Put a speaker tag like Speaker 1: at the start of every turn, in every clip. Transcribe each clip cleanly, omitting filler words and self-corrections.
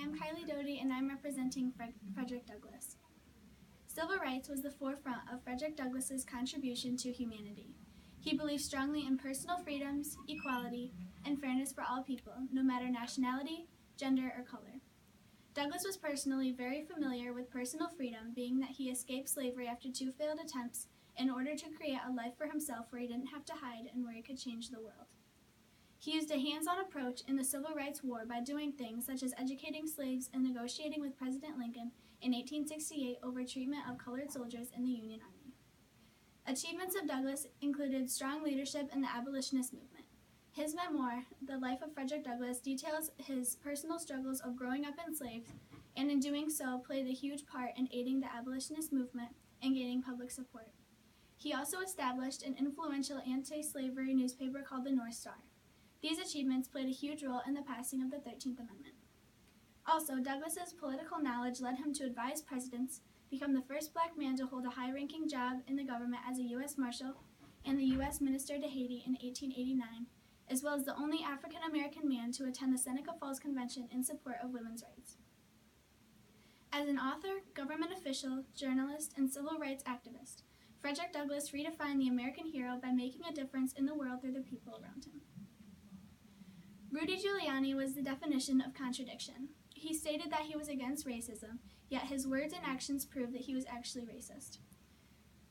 Speaker 1: am Kylie Doty, and I'm representing Frederick Douglass. Civil rights was the forefront of Frederick Douglass's contribution to humanity. He believed strongly in personal freedoms, equality, and fairness for all people, no matter nationality, gender, or color. Douglass was personally very familiar with personal freedom, being that he escaped slavery after 2 failed attempts in order to create a life for himself where he didn't have to hide and where he could change the world. He used a hands-on approach in the Civil Rights War by doing things such as educating slaves and negotiating with President Lincoln in 1868 over treatment of colored soldiers in the Union Army. Achievements of Douglass included strong leadership in the abolitionist movement. His memoir, The Life of Frederick Douglass, details his personal struggles of growing up enslaved, and in doing so played a huge part in aiding the abolitionist movement and gaining public support. He also established an influential anti-slavery newspaper called the North Star. These achievements played a huge role in the passing of the 13th Amendment. Also, Douglass's political knowledge led him to advise presidents, become the first black man to hold a high-ranking job in the government as a U.S. Marshal and the U.S. Minister to Haiti in 1889, as well as the only African-American man to attend the Seneca Falls Convention in support of women's rights. As an author, government official, journalist, and civil rights activist, Frederick Douglass redefined the American hero by making a difference in the world through the people around him. Rudy Giuliani was the definition of contradiction. He stated that he was against racism, yet his words and actions proved that he was actually racist.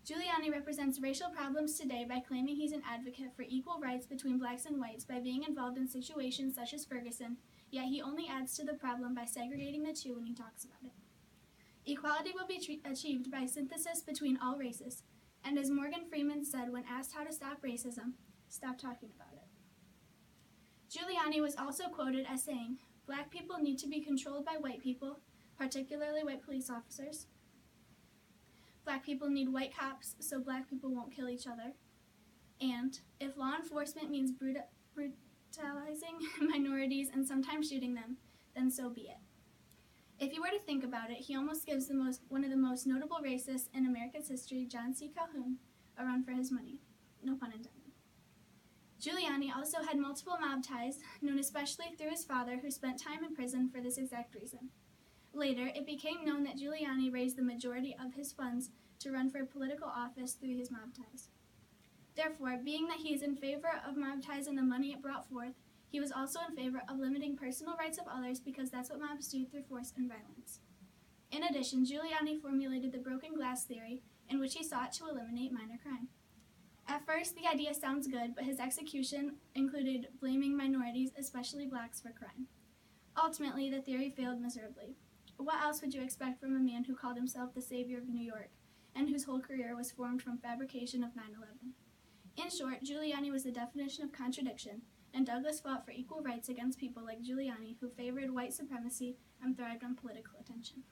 Speaker 1: Giuliani represents racial problems today by claiming he's an advocate for equal rights between blacks and whites by being involved in situations such as Ferguson, yet he only adds to the problem by segregating the two when he talks about it. Equality will be achieved by synthesis between all races, and as Morgan Freeman said when asked how to stop racism, stop talking about it. Giuliani was also quoted as saying, "Black people need to be controlled by white people, particularly white police officers. Black people need white cops so black people won't kill each other. And if law enforcement means brutalizing minorities and sometimes shooting them, then so be it." If you were to think about it, he almost gives one of the most notable racists in America's history, John C. Calhoun, a run for his money. No pun intended. Giuliani also had multiple mob ties, known especially through his father, who spent time in prison for this exact reason. Later, it became known that Giuliani raised the majority of his funds to run for political office through his mob ties. Therefore, being that he is in favor of mob ties and the money it brought forth, he was also in favor of limiting personal rights of others because that's what mobs do through force and violence. In addition, Giuliani formulated the broken glass theory, in which he sought to eliminate minor crime. At first, the idea sounds good, but his execution included blaming minorities, especially blacks, for crime. Ultimately, the theory failed miserably. What else would you expect from a man who called himself the savior of New York, and whose whole career was formed from fabrication of 9/11? In short, Giuliani was the definition of contradiction, and Douglass fought for equal rights against people like Giuliani, who favored white supremacy and thrived on political attention.